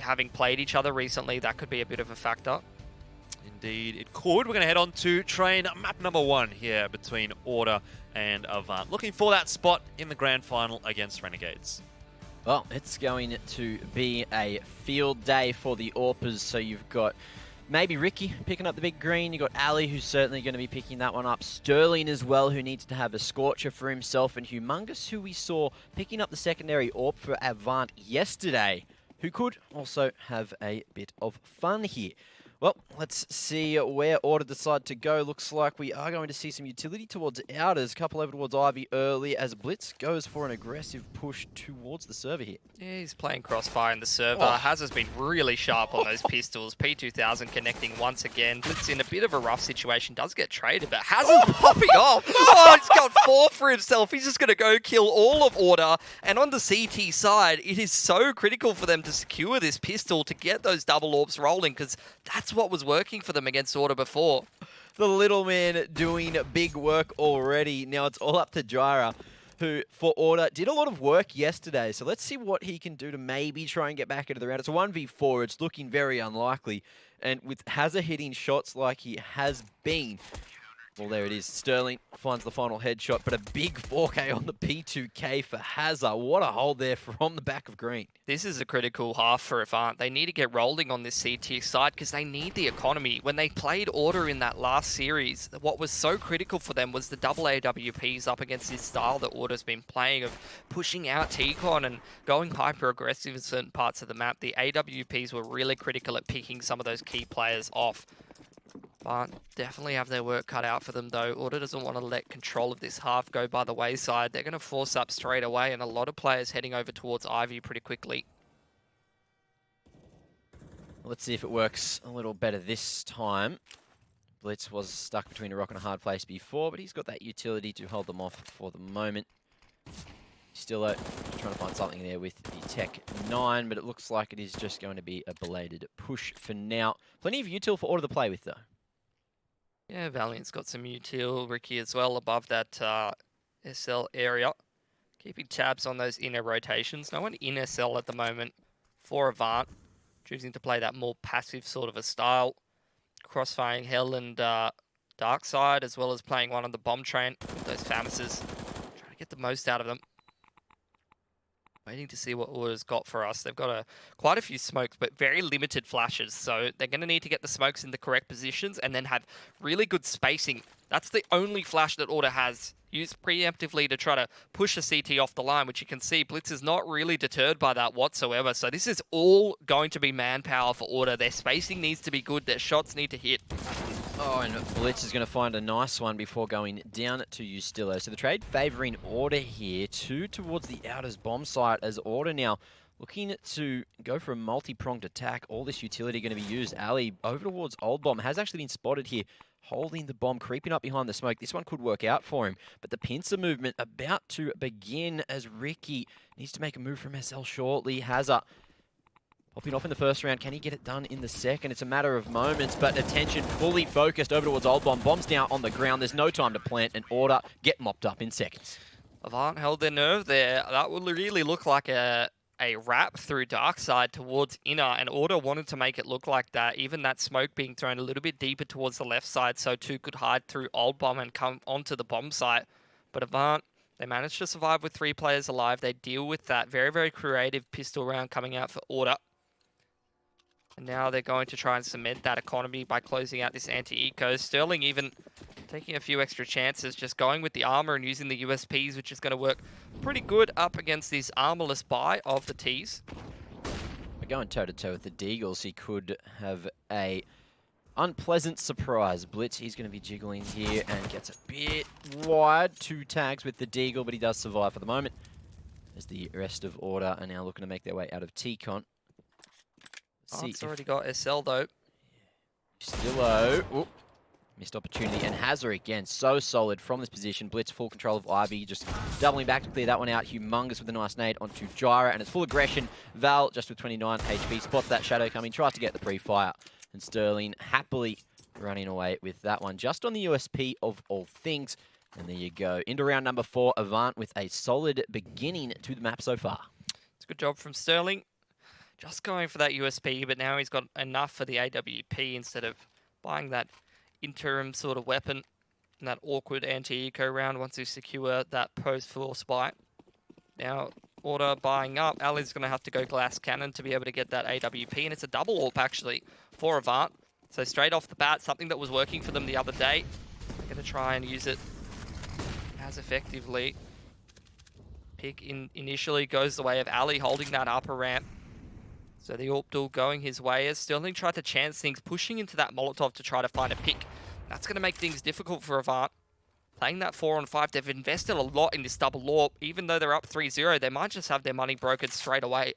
having played each other recently, that could be a bit of a factor. Indeed, it could. We're going to head on to train map number 1 here between Order and Avant. Looking for that spot in the grand final against Renegades. Well, it's going to be a field day for the Orpers, so you've got maybe Ricky picking up the big green. You've got Ali, who's certainly going to be picking that one up. Sterling as well, who needs to have a Scorcher for himself. And Humongous, who we saw picking up the secondary Orp for Avant yesterday, who could also have a bit of fun here. Well, let's see where Order decide to go. Looks like we are going to see some utility towards Outers. A couple over towards Ivy early as Blitz goes for an aggressive push towards the server here. Yeah, he's playing Crossfire in the server. Hazard's been really sharp on those pistols. P2000 connecting once again. Blitz in a bit of a rough situation. Does get traded, but Hazard's popping off. Oh, he's got 4 for himself. He's just going to go kill all of Order. And on the CT side, it is so critical for them to secure this pistol to get those double orbs rolling, because that's what was working for them against Order before. The little man doing big work already. Now it's all up to Jaira, who, for Order, did a lot of work yesterday. So let's see what he can do to maybe try and get back into the round. It's a 1v4. It's looking very unlikely. And with Hazard hitting shots like he has been, well, there it is. Sterling finds the final headshot, but a big 4K on the P2K for Hazard. What a hold there from the back of green. This is a critical half for Avant. They need to get rolling on this CT side because they need the economy. When they played Order in that last series, what was so critical for them was the double AWPs up against this style that Order's been playing of pushing out T-Con and going hyper-aggressive in certain parts of the map. The AWPs were really critical at picking some of those key players off. But definitely have their work cut out for them, though. Order doesn't want to let control of this half go by the wayside. They're going to force up straight away, and a lot of players heading over towards Ivy pretty quickly. Let's see if it works a little better this time. Blitz was stuck between a rock and a hard place before, but he's got that utility to hold them off for the moment. Still trying to find something there with the Tech 9, but it looks like it is just going to be a belated push for now. Plenty of util for Order to play with, though. Yeah, Valiant's got some util. Ricky as well above that SL area. Keeping tabs on those inner rotations. No one in SL at the moment for Avant. Choosing to play that more passive sort of a style. Crossfiring Hell and Dark Side, as well as playing one on the bomb train with those Famises. Trying to get the most out of them. Waiting to see what Order's got for us. They've got quite a few smokes, but very limited flashes. So they're going to need to get the smokes in the correct positions and then have really good spacing. That's the only flash that Order has. Used preemptively to try to push a CT off the line, which you can see Blitz is not really deterred by that whatsoever. So this is all going to be manpower for Order. Their spacing needs to be good. Their shots need to hit. Oh, and Blitz is going to find a nice one before going down to Ustillo. So the trade favouring Order here, 2 towards the Outers bomb site, as Order now looking to go for a multi-pronged attack. All this utility going to be used. Ali over towards Old Bomb has actually been spotted here, holding the bomb, creeping up behind the smoke. This one could work out for him, but the pincer movement about to begin as Ricky needs to make a move from SL shortly. Hazard popping off in the first round. Can he get it done in the second? It's a matter of moments, but attention fully focused over towards Old Bomb. Bomb's down on the ground. There's no time to plant, and Order get mopped up in seconds. Avant held their nerve there. That would really look like a wrap through Dark Side towards inner, and Order wanted to make it look like that. Even that smoke being thrown a little bit deeper towards the left side so 2 could hide through Old Bomb and come onto the bomb site. But Avant, they managed to survive with 3 players alive. They deal with that very, very creative pistol round coming out for Order. And now they're going to try and cement that economy by closing out this anti-eco. Sterling even taking a few extra chances, just going with the armor and using the USPs, which is going to work pretty good up against this armorless buy of the Ts. We're going toe-to-toe with the Deagles. He could have a unpleasant surprise. Blitz, he's going to be jiggling here and gets a bit wide. 2 tags with the Deagle, but he does survive for the moment, as the rest of Order are now looking to make their way out of T-Con. Oh, it's already got SL though. Stillo. Oop. Missed opportunity. And Hazard again, so solid from this position. Blitz, full control of Ivy, just doubling back to clear that one out. Humongous with a nice nade onto Jaira, and it's full aggression. Val, just with 29 HP, spots that shadow coming, tries to get the pre-fire. And Sterling happily running away with that one, just on the USP of all things. And there you go. Into round number 4, Avant with a solid beginning to the map so far. It's a good job from Sterling. just going for that USP, but now he's got enough for the AWP instead of buying that interim sort of weapon in that awkward anti-eco round once you secure that post-full spike. Now, Order buying up. Ali's going to have to go Glass Cannon to be able to get that AWP, and it's a double AWP actually for Avant. So straight off the bat, something that was working for them the other day. They're going to try and use it as effectively. Pick initially goes the way of Ali holding that upper ramp. So the AWP duel going his way as Sterling tried to chance things, pushing into that Molotov to try to find a pick. That's going to make things difficult for Avant. Playing that 4-on-5, they've invested a lot in this double AWP. Even though they're up 3-0, they might just have their money broken straight away.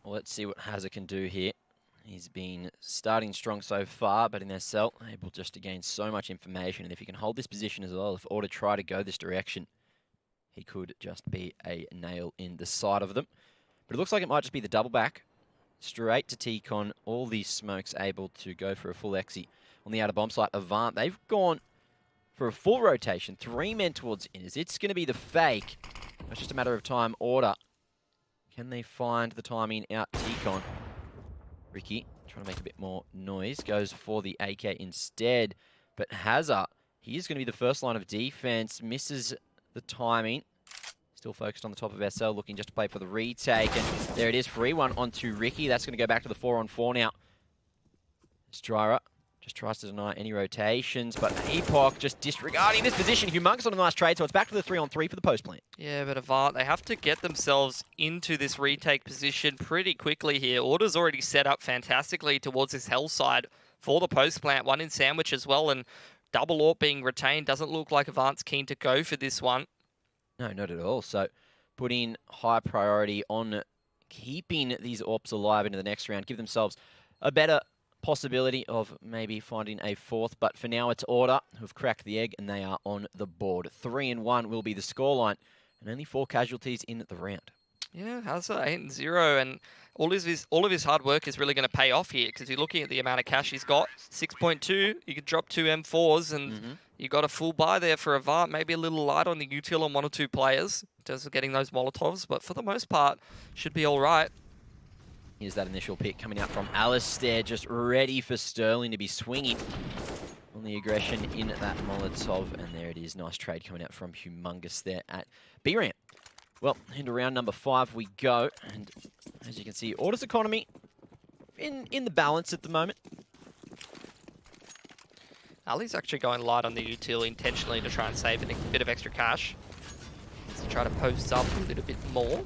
Well, let's see what Hazard can do here. He's been starting strong so far, but in their cell, able just to gain so much information. And if he can hold this position as well, if Order try to go this direction, he could just be a nail in the side of them. But it looks like it might just be the double back. Straight to T-Con. All these smokes able to go for a full exi on the outer bomb site. Avant, they've gone for a full rotation. 3 men towards inners. It's going to be the fake. It's just a matter of time. Order. Can they find the timing out? T-Con. Ricky, trying to make a bit more noise. Goes for the AK instead. But Hazard, he is going to be the first line of defense. Misses the timing. Still focused on the top of SL, looking just to play for the retake. And there it is, free one onto Ricky. That's going to go back to the 4-on-4 now. Stryra just tries to deny any rotations, but Epoch just disregarding this position. Humongous on a nice trade, so it's back to the 3-on-3 for the post plant. Yeah, but Avant, they have to get themselves into this retake position pretty quickly here. Order's already set up fantastically towards this hell side for the post plant. One in sandwich as well, and double AWP being retained. Doesn't look like Avant's keen to go for this one. No, not at all. So putting high priority on keeping these AWPs alive into the next round, give themselves a better possibility of maybe finding a fourth. But for now, it's Order who've cracked the egg, and they are on the board. 3-1 will be the scoreline, and only 4 casualties in the round. Yeah, Hazard 8-0, and all of his hard work is really going to pay off here, because you're looking at the amount of cash he's got. 6.2, you could drop 2 M4s, and you got a full buy there for Avant. Maybe a little light on the util on 1 or 2 players in terms of getting those Molotovs, but for the most part, should be all right. Here's that initial pick coming out from Alistair, just ready for Sterling to be swinging on the aggression in that Molotov. And there it is. Nice trade coming out from Humongous there at B-Ramp. Well, into round number 5 we go. And as you can see, Order's economy in the balance at the moment. Ali's actually going light on the util intentionally to try and save a bit of extra cash. To try to post up a little bit more.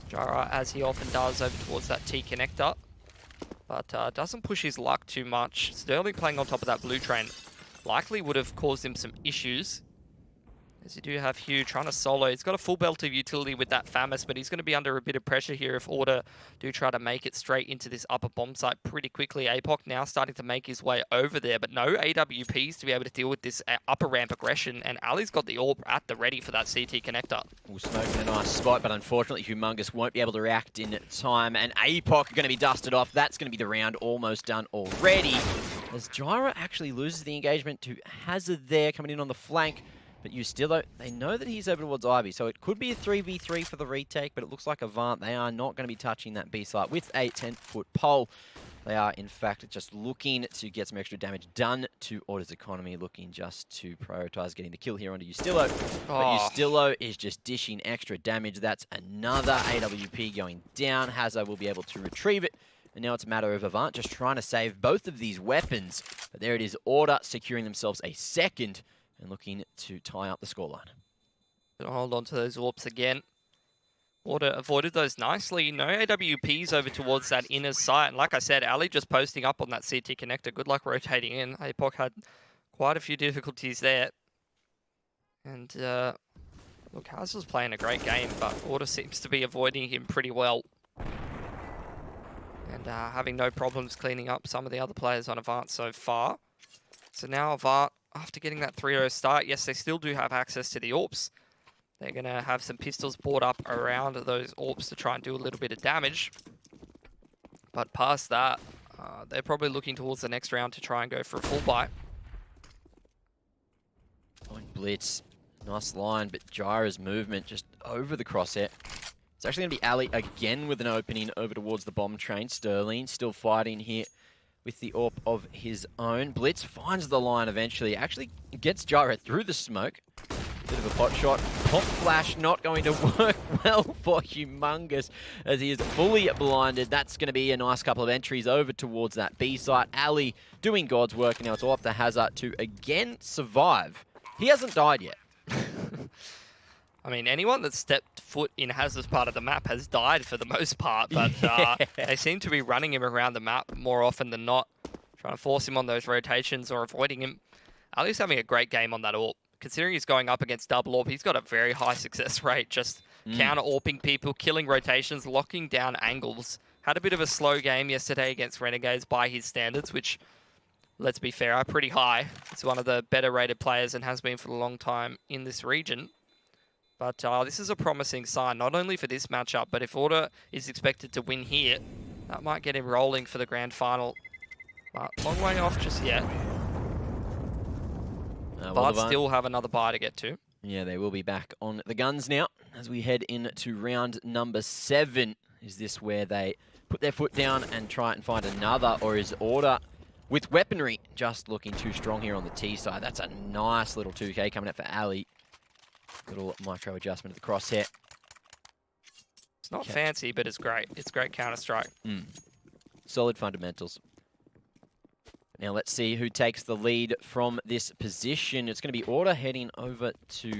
Jara, as he often does, over towards that T connector. But doesn't push his luck too much. Sterling playing on top of that blue train likely would have caused him some issues. As you do have Hugh trying to solo. He's got a full belt of utility with that Famis, but he's going to be under a bit of pressure here if Order do try to make it straight into this upper bomb site pretty quickly. Apoc now starting to make his way over there, but no AWPs to be able to deal with this upper ramp aggression, and Ali's got the AWP at the ready for that CT connector. We'll smoke in a nice spot, but unfortunately Humongous won't be able to react in time, and Apoc are going to be dusted off. That's going to be the round almost done already, as Jyra actually loses the engagement to Hazard there, coming in on the flank. But Ustillo, they know that he's over towards Ivy, so it could be a 3v3 for the retake, but it looks like Avant, they are not going to be touching that B site with a 10-foot pole. They are, in fact, just looking to get some extra damage done to Order's economy, looking just to prioritize getting the kill here onto Ustillo. But Ustillo is just dishing extra damage. That's another AWP going down. Hazard will be able to retrieve it. And now it's a matter of Avant just trying to save both of these weapons. But there it is, Order securing themselves a second and looking to tie up the scoreline. Hold on to those AWPs again. Order avoided those nicely. No AWPs over towards that inner site. And like I said, Ali just posting up on that CT connector. Good luck rotating in. Apoc had quite a few difficulties there. And look, Hazard's playing a great game, but Order seems to be avoiding him pretty well. And having no problems cleaning up some of the other players on Avant so far. So now Avant, after getting that 3-0 start, yes, they still do have access to the AWPs. They're going to have some pistols brought up around those AWPs to try and do a little bit of damage. But past that, they're probably looking towards the next round to try and go for a full buy. Blitz, nice line, but Jyra's movement just over the crosshair. It's actually going to be Ali again with an opening over towards the bomb train. Sterling still fighting here with the AWP of his own. Blitz finds the line eventually. Actually gets Gyro through the smoke. Bit of a pot shot. Pop flash not going to work well for Humongous as he is fully blinded. That's going to be a nice couple of entries over towards that B site. Ali doing God's work, and now it's all up to Hazard to again survive. He hasn't died yet. I mean, anyone that's stepped foot in Hazard's part of the map has died for the most part, but they seem to be running him around the map more often than not, trying to force him on those rotations or avoiding him. Ali's having a great game on that AWP. Considering he's going up against double AWP, he's got a very high success rate, just counter-AWPing people, killing rotations, locking down angles. Had a bit of a slow game yesterday against Renegades by his standards, which, let's be fair, are pretty high. He's one of the better rated players and has been for a long time in this region. But this is a promising sign, not only for this matchup, but if Order is expected to win here, that might get him rolling for the grand final. But long way off just yet. But still have another bye to get to. Yeah, they will be back on the guns now as we head into round number 7. Is this where they put their foot down and try and find another, or is Order with weaponry just looking too strong here on the T side? That's a nice little 2K coming out for Ali. Little micro adjustment of the crosshair. It's not fancy, but it's great. It's great Counter-Strike. Solid fundamentals. Now let's see who takes the lead from this position. It's going to be Order heading over to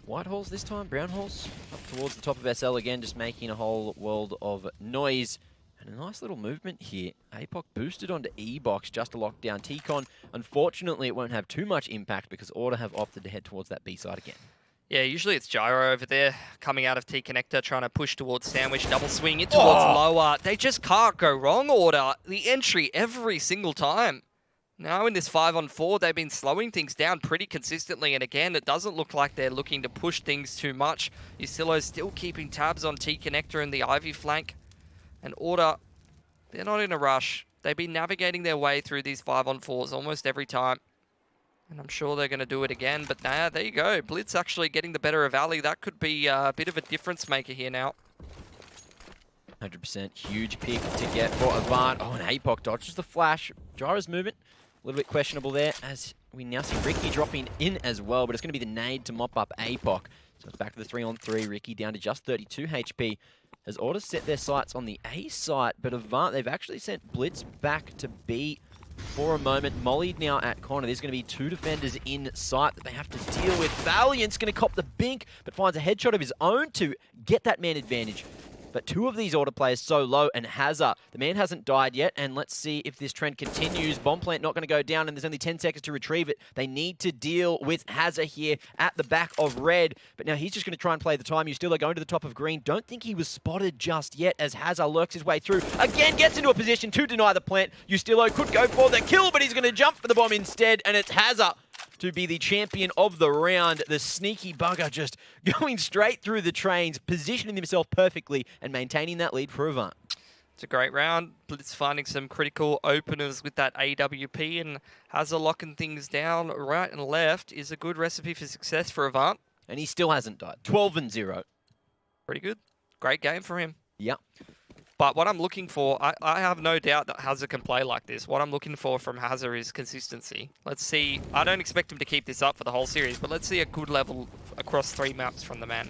White Halls this time, Brown Halls, up towards the top of SL again, just making a whole world of noise. And a nice little movement here. APOC boosted onto E-Box just to lock down T-Con. Unfortunately, it won't have too much impact because Order have opted to head towards that B side again. Yeah, usually it's Gyro over there coming out of T-Connector, trying to push towards Sandwich, double swing it towards lower. They just can't go wrong, Order. The entry every single time. Now in this 5-on-4, they've been slowing things down pretty consistently. And again, it doesn't look like they're looking to push things too much. Ysilo's still keeping tabs on T-Connector and the Ivy flank. And Order, they're not in a rush. They've been navigating their way through these 5-on-4s almost every time. And I'm sure they're going to do it again. But nah, there you go. Blitz actually getting the better of Ali. That could be a bit of a difference maker here now. 100% huge pick to get for Avant. Oh, and APOC dodges the flash. Gyro's movement, a little bit questionable there as we now see Ricky dropping in as well. But it's going to be the nade to mop up APOC. So it's back to the 3-on-3. Ricky down to just 32 HP. As Order set their sights on the A site, but Avant, they've actually sent Blitz back to B for a moment. Molly now at corner. There's going to be 2 defenders in sight that they have to deal with. Valiant's going to cop the bink, but finds a headshot of his own to get that man advantage. But 2 of these Order players so low, and Hazard, the man hasn't died yet, and let's see if this trend continues. Bomb plant not going to go down, and there's only 10 seconds to retrieve it. They need to deal with Hazard here at the back of red, but now he's just going to try and play the time. You still are going to the top of green. Don't think he was spotted just yet as Hazard lurks his way through. Again, gets into a position to deny the plant. Ustilo could go for the kill, but he's going to jump for the bomb instead, and it's Hazard to be the champion of the round. The sneaky bugger just going straight through the trains, positioning himself perfectly and maintaining that lead for Avant. It's a great round. Blitz finding some critical openers with that AWP, and Hazard locking things down right and left is a good recipe for success for Avant. And he still hasn't died. 12-0. Pretty good. Great game for him. Yep. But what I'm looking for, I have no doubt that Hazard can play like this. What I'm looking for from Hazard is consistency. Let's see. I don't expect him to keep this up for the whole series, but let's see a good level across 3 maps from the man.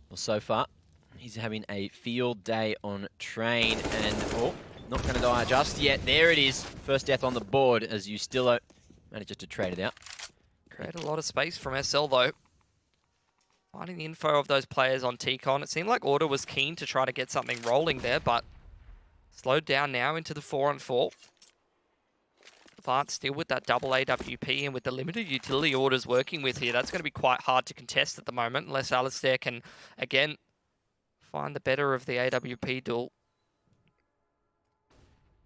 Well, so far, he's having a field day on train, and not going to die just yet. There it is. First death on the board as Ustilo manages to trade it out. Create a lot of space from SL, though. Finding the info of those players on T-Con. It seemed like Order was keen to try to get something rolling there, but slowed down now into the 4-on-4. Avant still with that double AWP, and with the limited utility Order's working with here, that's going to be quite hard to contest at the moment, unless Alistair can, again, find the better of the AWP duel.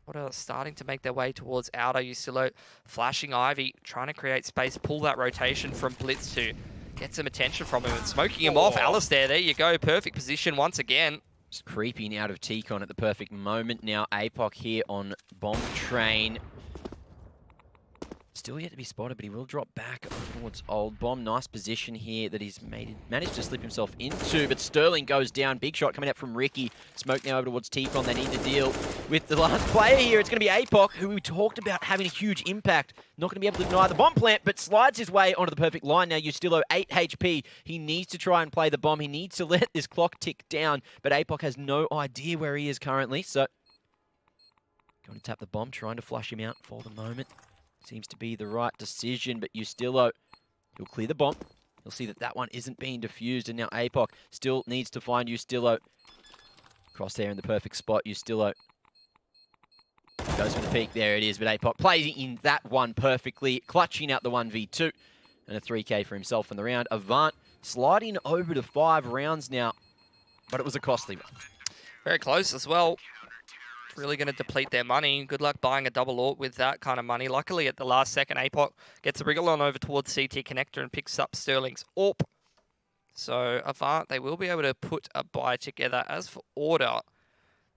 Order starting to make their way towards outer. Usilo flashing Ivy, trying to create space, pull that rotation from Blitz to get some attention from him and smoking him off. Alistair, there you go. Perfect position once again. Just creeping out of T-Con at the perfect moment now. APOC here on bomb train. Still yet to be spotted, but he will drop back towards Old Bomb. Nice position here that he's managed to slip himself into, but Sterling goes down. Big shot coming out from Ricky. Smoke now over towards T-Con. They need to deal with the last player here. It's going to be APOC, who we talked about having a huge impact. Not going to be able to deny the bomb plant, but slides his way onto the perfect line. Now Ustillo, 8 HP. He needs to try and play the bomb. He needs to let this clock tick down, but APOC has no idea where he is currently, so going to tap the bomb, trying to flush him out for the moment. Seems to be the right decision, but Ustillo, he'll clear the bomb. He'll see that that one isn't being defused, and now APOC still needs to find Ustillo. Cross there in the perfect spot. Ustillo goes for the peak. There it is, but APOC plays in that one perfectly, clutching out the 1v2, and a 3k for himself in the round. AVANT sliding over to 5 rounds now, but it was a costly one. Very close as well. Really going to deplete their money. Good luck buying a double AWP with that kind of money. Luckily, at the last second, APOC gets a wriggle on over towards CT connector and picks up Sterling's AWP. So, AVANT, they will be able to put a buy together. As for Order,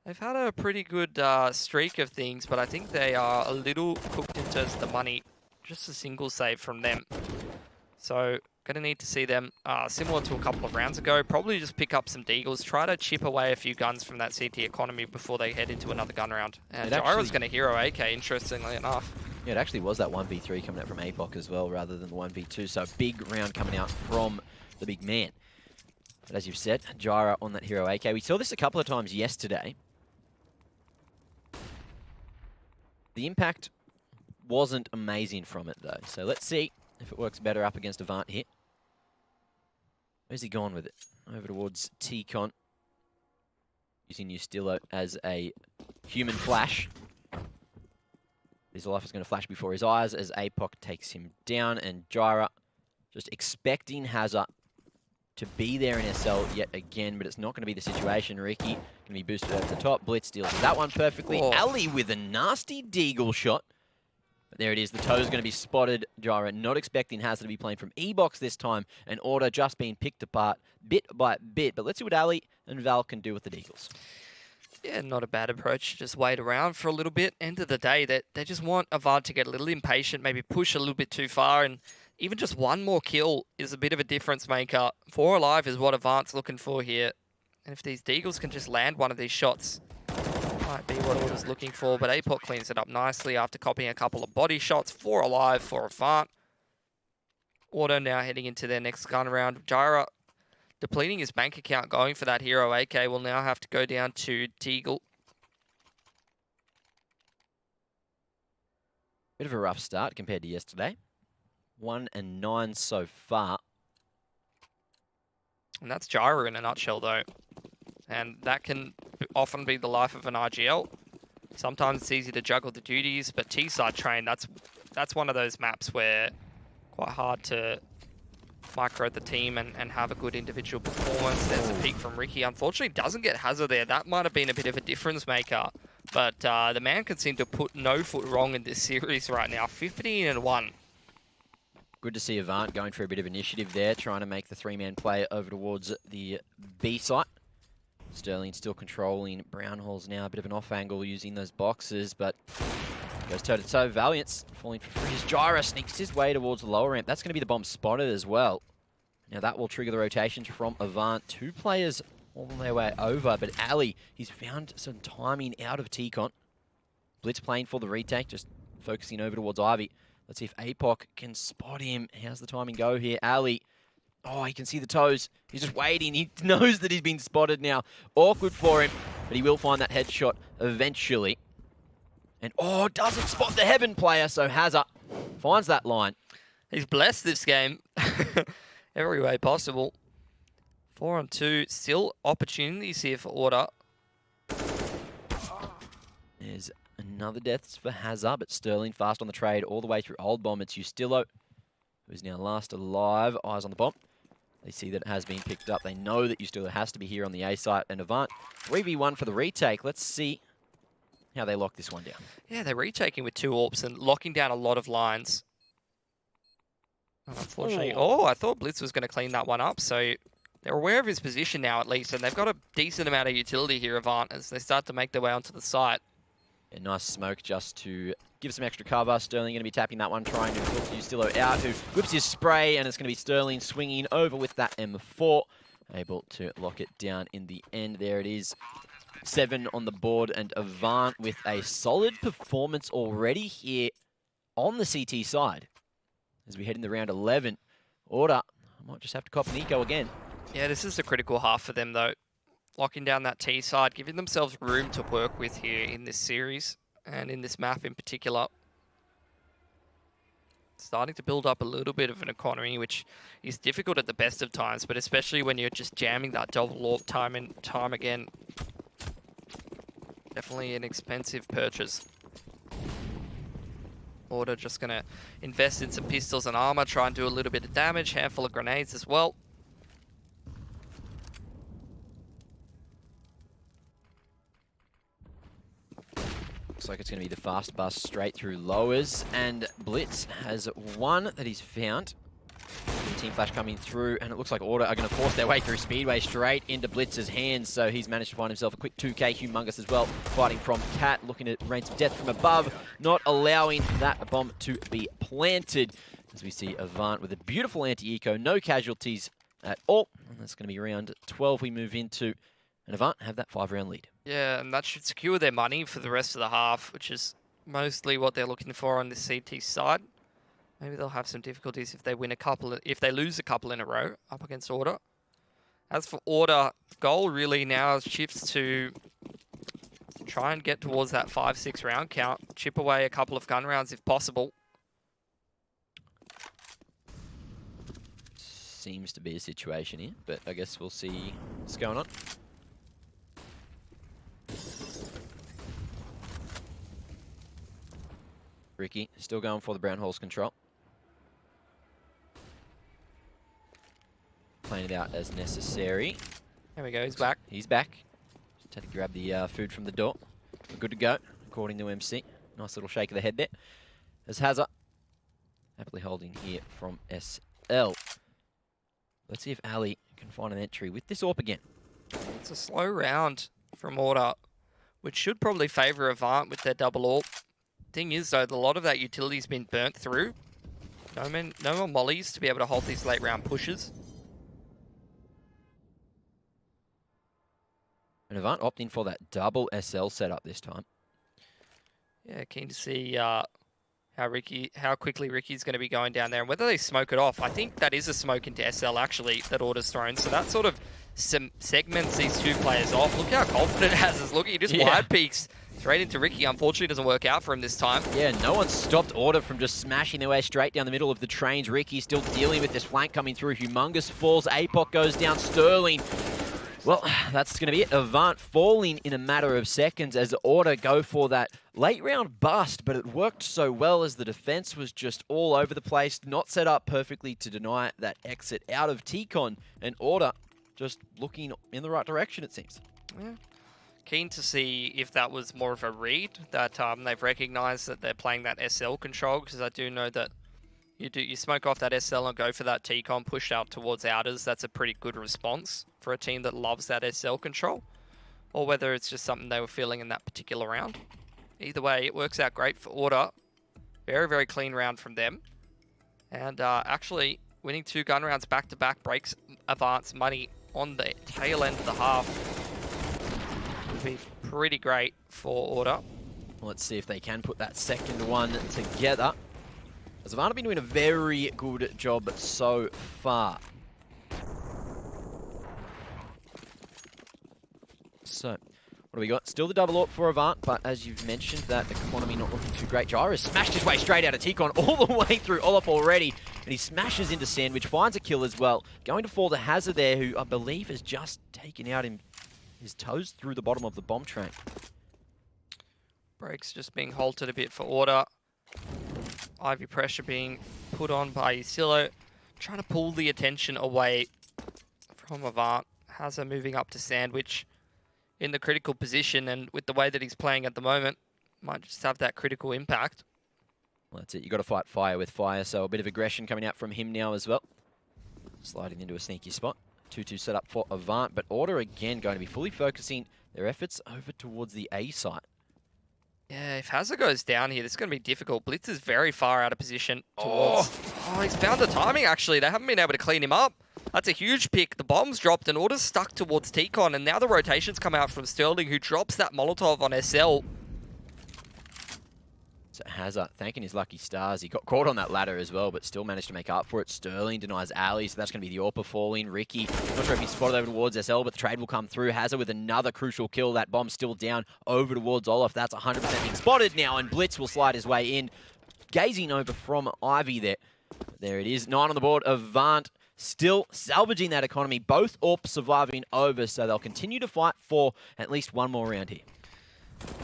they've had a pretty good streak of things, but I think they are a little cooked in terms of the money. Just a single save from them. So, going to need to see them, similar to a couple of rounds ago, probably just pick up some deagles, try to chip away a few guns from that CT economy before they head into another gun round. And Gyro's going to hero AK, interestingly enough. Yeah, it actually was that 1v3 coming out from APOC as well, rather than the 1v2. So big round coming out from the big man. But as you've said, Gyro on that hero AK. We saw this a couple of times yesterday. The impact wasn't amazing from it, though. So let's see if it works better up against AVANT here. Where's he gone with it? Over towards T-Con. Using Ustillo as a human flash. His life is going to flash before his eyes as APOC takes him down. And Gyra just expecting Hazard to be there in SL yet again, but it's not going to be the situation. Ricky going to be boosted over the top. Blitz deals with that one perfectly. Oh. Ali with a nasty deagle shot. But there it is. The toe is going to be spotted. Gyra not expecting Hazard to be playing from E-Box this time. And Order just being picked apart bit by bit. But let's see what Ali and Val can do with the deagles. Yeah, not a bad approach. Just wait around for a little bit. End of the day, they just want AVANT to get a little impatient, maybe push a little bit too far, and even just one more kill is a bit of a difference maker. 4 alive is what AVANT's looking for here. And if these deagles can just land one of these shots, might be what Order's looking for. But APOC cleans it up nicely after copying a couple of body shots. 4 alive for AVANT. Order now heading into their next gun round. Gyra depleting his bank account, going for that hero AK, will now have to go down to Deagle. Bit of a rough start compared to yesterday. 1 and 9 so far. And that's Gyra in a nutshell, though. And that can often be the life of an RGL. Sometimes it's easy to juggle the duties, but T-side train, that's one of those maps where quite hard to micro the team and have a good individual performance. There's a peek from Ricky. Unfortunately, doesn't get Hazard there. That might have been a bit of a difference maker. But the man can seem to put no foot wrong in this series right now. 15-1. Good to see AVANT going for a bit of initiative there, trying to make the 3-man play over towards the B site. Sterling still controlling Brown Halls now. A bit of an off angle using those boxes, but goes toe-to-toe. Valiant's falling for free. His Gyra sneaks his way towards the lower ramp. That's going to be the bomb spotted as well. Now that will trigger the rotations from AVANT. 2 players all on their way over, but Ali, he's found some timing out of T-Con. Blitz playing for the retake, just focusing over towards Ivy. Let's see if APOC can spot him. How's the timing go here? Ali, oh, he can see the toes. He's just waiting. He knows that he's been spotted now. Awkward for him, but he will find that headshot eventually. And, oh, doesn't spot the Heaven player, so Hazard finds that line. He's blessed this game. Every way possible. 4-on-2. Still opportunities here for Order. There's another death for Hazard, but Sterling fast on the trade all the way through Old Bomb. It's Ustillo, who's now last alive. Eyes on the bomb. They see that it has been picked up. They know that Ustillo has to be here on the A site. And AVANT, 3v1 for the retake. Let's see how they lock this one down. Yeah, they're retaking with 2 AWPs and locking down a lot of lines. Unfortunately, I thought Blitz was going to clean that one up, so they're aware of his position now at least, and they've got a decent amount of utility here, AVANT, as they start to make their way onto the site. A nice smoke just to give some extra cover. Sterling going to be tapping that one, trying to filter Ustillo out, who whips his spray, and it's going to be Sterling swinging over with that M4. Able to lock it down in the end. There it is. 7 on the board, and Avant with a solid performance already here on the CT side. As we head into round 11, Order, I might just have to cop an eco again. Yeah, this is the critical half for them, though. Locking down that T side, giving themselves room to work with here in this series, and in this map in particular. Starting to build up a little bit of an economy, which is difficult at the best of times, but especially when you're just jamming that double AWP time and time again. Definitely an expensive purchase. Order just going to invest in some pistols and armor, try and do a little bit of damage, handful of grenades as well. Looks like it's going to be the fast bus straight through lowers, and Blitz has one that he's found. Team Flash coming through, and it looks like Order are going to force their way through Speedway straight into Blitz's hands, so he's managed to find himself a quick 2k. Humongous as well, fighting from Cat, looking at rain some death from above, not allowing that bomb to be planted. As we see Avant with a beautiful anti-eco, no casualties at all, and that's going to be round 12 we move into, and Avant have that 5-round lead. Yeah, and that should secure their money for the rest of the half, which is mostly what they're looking for on this CT side. Maybe they'll have some difficulties if they win a couple, if they lose a couple in a row up against Order. As for Order, goal really now shifts to try and get towards that 5-6 round count, chip away a couple of gun rounds if possible. Seems to be a situation here, but I guess we'll see what's going on. Ricky still going for the brown holes control. Playing it out as necessary. There we go, he's back. He's back. Just had to grab the food from the door. We're good to go, according to MC. Nice little shake of the head there. As Hazard, happily holding here from SL. Let's see if Ali can find an entry with this AWP again. It's a slow round from Order, which should probably favour Avant with their double AWP. Thing is, though, a lot of that utility's been burnt through. No more mollies to be able to hold these late round pushes. And Avant opting for that double SL setup this time. Yeah, keen to see how quickly Ricky's going to be going down there and whether they smoke it off. I think that is a smoke into SL, actually, that Order's thrown. So that sort of segments these two players off. Look how confident Haz is looking. He just wide peeks straight into Ricky. Unfortunately, it doesn't work out for him this time. Yeah, no one stopped Order from just smashing their way straight down the middle of the trains. Ricky still dealing with this flank coming through. Humongous falls. APOC goes down. Sterling. Well, that's going to be it. Avant falling in a matter of seconds as Order go for that late round bust, but it worked so well as the defense was just all over the place, not set up perfectly to deny that exit out of T-Con, and Order just looking in the right direction, it seems. Yeah. Keen to see if that was more of a read, that they've recognized that they're playing that SL control, because I do know that you smoke off that SL and go for that T-Con push out towards outers. That's a pretty good response for a team that loves that SL control, or whether it's just something they were feeling in that particular round. Either way, it works out great for Order. Very, very clean round from them. And actually, winning 2 gun rounds back-to-back breaks Avant's money on the tail end of the half. Would be pretty great for Order. Let's see if they can put that second one together. As Avant have been doing a very good job so far. So, what do we got? Still the double AWP for Avant, but as you've mentioned, that economy not looking too great. Gyro smashed his way straight out of T-Con all the way through Olaf already, and he smashes into Sandwich, finds a kill as well. Going to fall to Hazard there, who I believe has just taken out his toes through the bottom of the bomb train. Brakes just being halted a bit for Order. Ivy pressure being put on by Ustillo, trying to pull the attention away from Avant. Hazard moving up to Sandwich in the critical position, and with the way that he's playing at the moment, might just have that critical impact. Well, that's it. You've got to fight fire with fire, so a bit of aggression coming out from him now as well. Sliding into a sneaky spot. 2-2 set up for Avant, but Order again going to be fully focusing their efforts over towards the A site. Yeah, if Hazard goes down here, this is going to be difficult. Blitz is very far out of position towards... Oh, he's found the timing, actually. They haven't been able to clean him up. That's a huge pick. The bomb's dropped and Order's stuck towards T-Con, and now the rotations come out from Sterling, who drops that Molotov on SL. So Hazard thanking his lucky stars. He got caught on that ladder as well, but still managed to make up for it. Sterling denies Ali, so that's going to be the AWP falling. Ricky, not sure if he's spotted over towards SL, but the trade will come through. Hazard with another crucial kill. That bomb still down over towards Olaf. That's 100% being spotted now, and Blitz will slide his way in. Gazing over from Ivy there. There it is. 9 on the board. AVANT still salvaging that economy. Both AWPs surviving over, so they'll continue to fight for at least one more round here.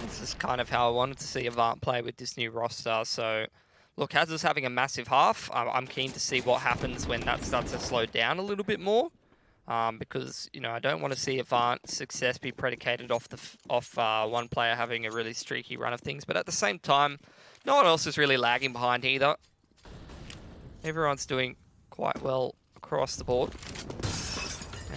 This is kind of how I wanted to see AVANT play with this new roster. So, look, Hazard's having a massive half. I'm keen to see what happens when that starts to slow down a little bit more. Because, you know, I don't want to see AVANT's success be predicated off one player having a really streaky run of things. But at the same time, no one else is really lagging behind either. Everyone's doing quite well across the board.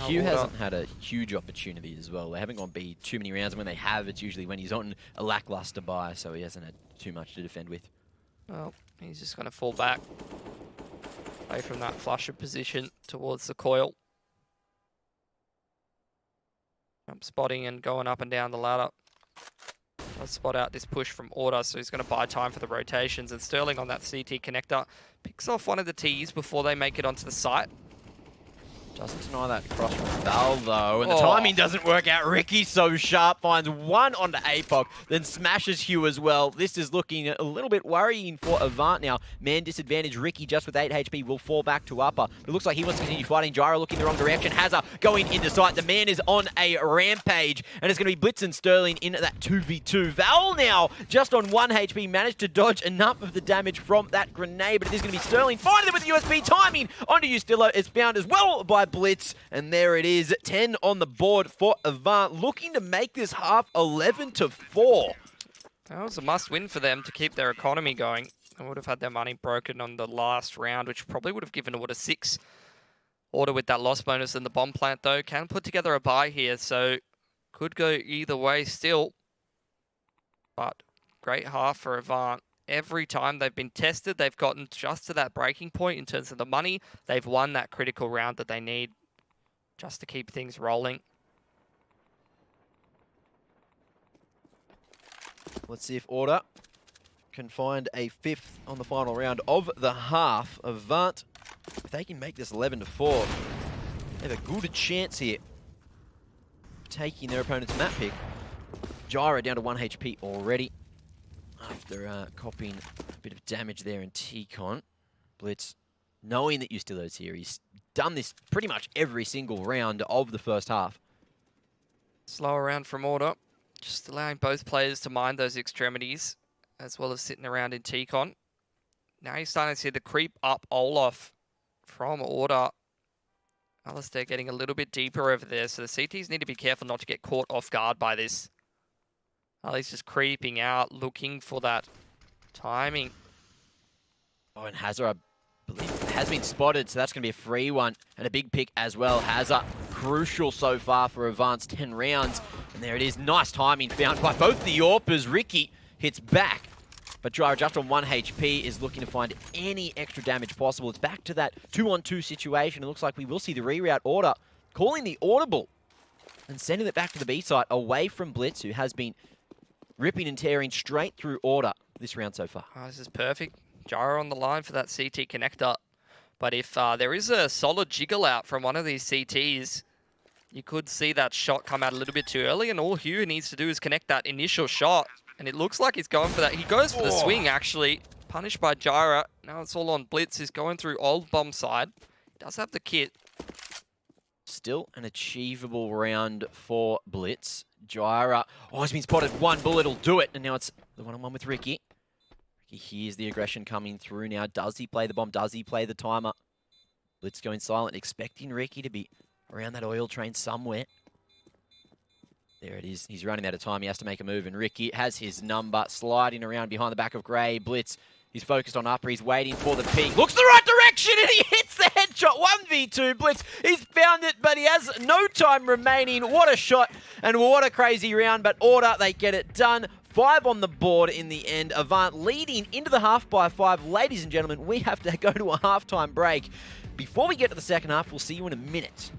Q hasn't had a huge opportunity as well. They haven't gone B too many rounds, and when they have, it's usually when he's on a lackluster buy, so he hasn't had too much to defend with. Well, he's just going to fall back away from that flusher position towards the coil. Jump spotting and going up and down the ladder. I'll spot out this push from Order, so he's going to buy time for the rotations. And Sterling on that CT connector picks off one of the Ts before they make it onto the site. Doesn't deny that cross from Val, though, and the timing doesn't work out. Ricky so sharp, finds one onto APOC, then smashes Hugh as well. This is looking a little bit worrying for AVANT now. Man disadvantage. Ricky just with 8 HP will fall back to upper. It looks like he wants to continue fighting. Gyro looking the wrong direction. Hazard going into sight. The man is on a rampage, and it's going to be Blitz and Sterling in that 2v2. Val now just on 1 HP, managed to dodge enough of the damage from that grenade, but it is going to be Sterling finding them with the USB timing onto Ustillo. It's found as well by Blitz, and there it is. 10 on the board for AVANT, looking to make this half 11-4. That was a must-win for them to keep their economy going. They would have had their money broken on the last round, which probably would have given Order 6. Order with that loss bonus and the bomb plant, though, can put together a buy here, so could go either way still. But great half for AVANT. Every time they've been tested, they've gotten just to that breaking point in terms of the money. They've won that critical round that they need just to keep things rolling. Let's see if Order can find a 5th on the final round of the half. AVANT, if they can make this 11-4, they have a good chance here taking their opponent's map pick. Gyro down to 1 HP already after copying a bit of damage there in T-Con. Blitz, knowing that Ustillo's here, he's done this pretty much every single round of the first half. Slower round from Order, just allowing both players to mind those extremities, as well as sitting around in T-Con. Now you're starting to see the creep up Olaf from Order. Alistair getting a little bit deeper over there, so the CTs need to be careful not to get caught off guard by this. Ali's just creeping out, looking for that timing. Oh, and Hazard, I believe, has been spotted, so that's going to be a free one. And a big pick as well. Hazard, crucial so far for AVANT's 10 rounds. And there it is. Nice timing found by both the AWPers. Ricky hits back, but Gyro just on 1 HP is looking to find any extra damage possible. It's back to that 2-on-2 situation. It looks like we will see the reroute. Order calling the audible and sending it back to the B site away from Blitz, who has been ripping and tearing straight through Order this round so far. Oh, this is perfect. Gyro on the line for that CT connector. But if there is a solid jiggle out from one of these CTs, you could see that shot come out a little bit too early, and all Hugh needs to do is connect that initial shot. And it looks like he's going for that. He goes for the swing, actually. Punished by Gyro. Now it's all on Blitz. He's going through old bomb side. He does have the kit. Still an achievable round for Blitz. Gyro, oh, he's been spotted. 1 bullet will do it. And now it's the one-on-one with Ricky. Ricky hears the aggression coming through now. Does he play the bomb? Does he play the timer? Blitz going silent, expecting Ricky to be around that oil train somewhere. There it is. He's running out of time. He has to make a move. And Ricky has his number, sliding around behind the back of Gray. Blitz, he's focused on upper. He's waiting for the peak. Looks the right direction, and he hits the headshot. 1v2. Blitz, he's found it, but he has no time remaining. What a shot, and what a crazy round. But Order, they get it done. 5 on the board in the end. Avant leading into the half by 5. Ladies and gentlemen, we have to go to a halftime break. Before we get to the second half, we'll see you in a minute.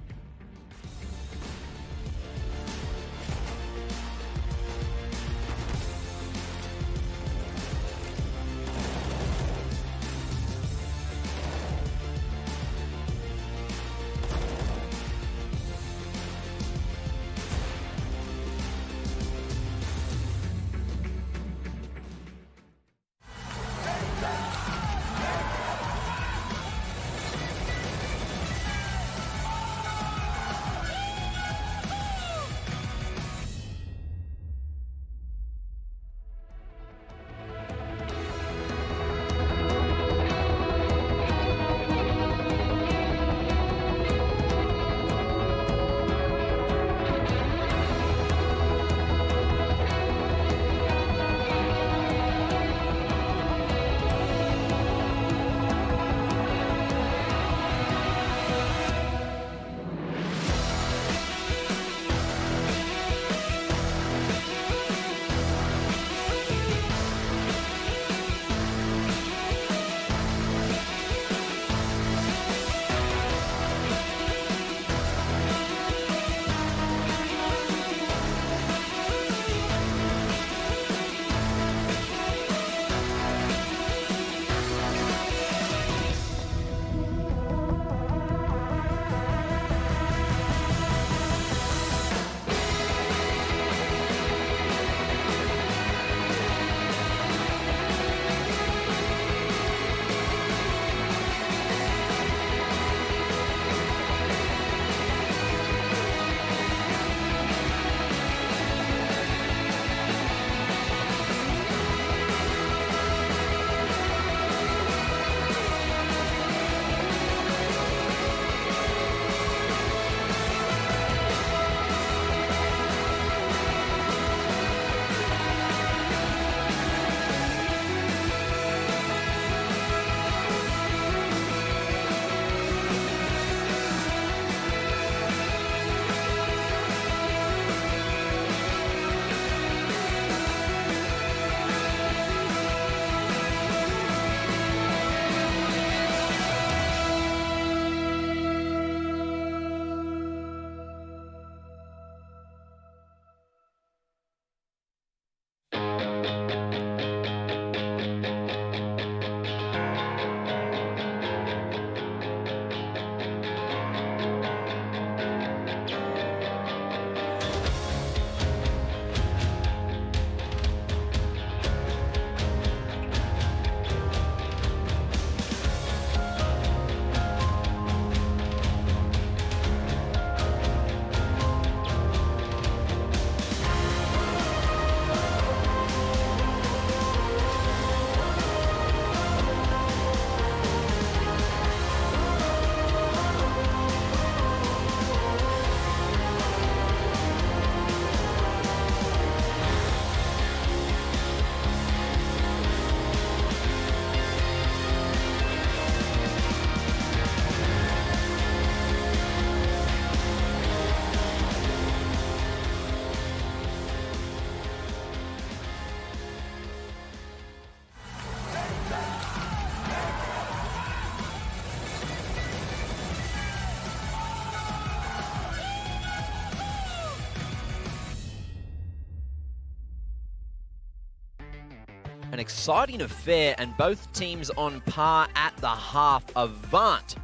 An exciting affair, and both teams on par at the half. Avant,